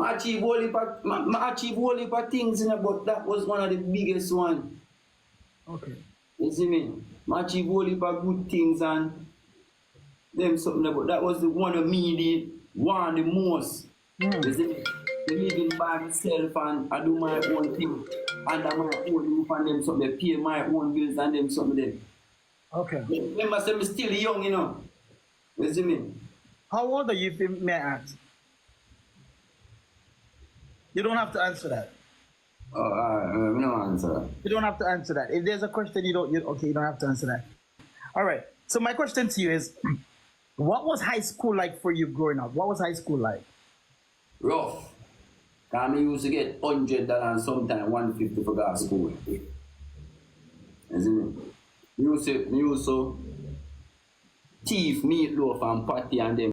I achieve whole heap of things, you know, but that was one of the biggest one. Okay. You see me? I achieve whole heap of good things and them something, but that was the one of me the one the most. You see me? Living by myself and I do my own thing. And I'm my own roof and them something, they pay my own bills and them something them. Okay. Remember, say I'm still young, you know. You see me? How old are you, if may I ask? You don't have to answer that. Oh, no answer. You don't have to answer that. If there's a question you don't have to answer that. All right. So my question to you is, what was high school like for you growing up? What was high school like? Rough. Cause me used to get $100 and sometimes $150 for go to school. You see me? Me used to thief meatloaf and patty and them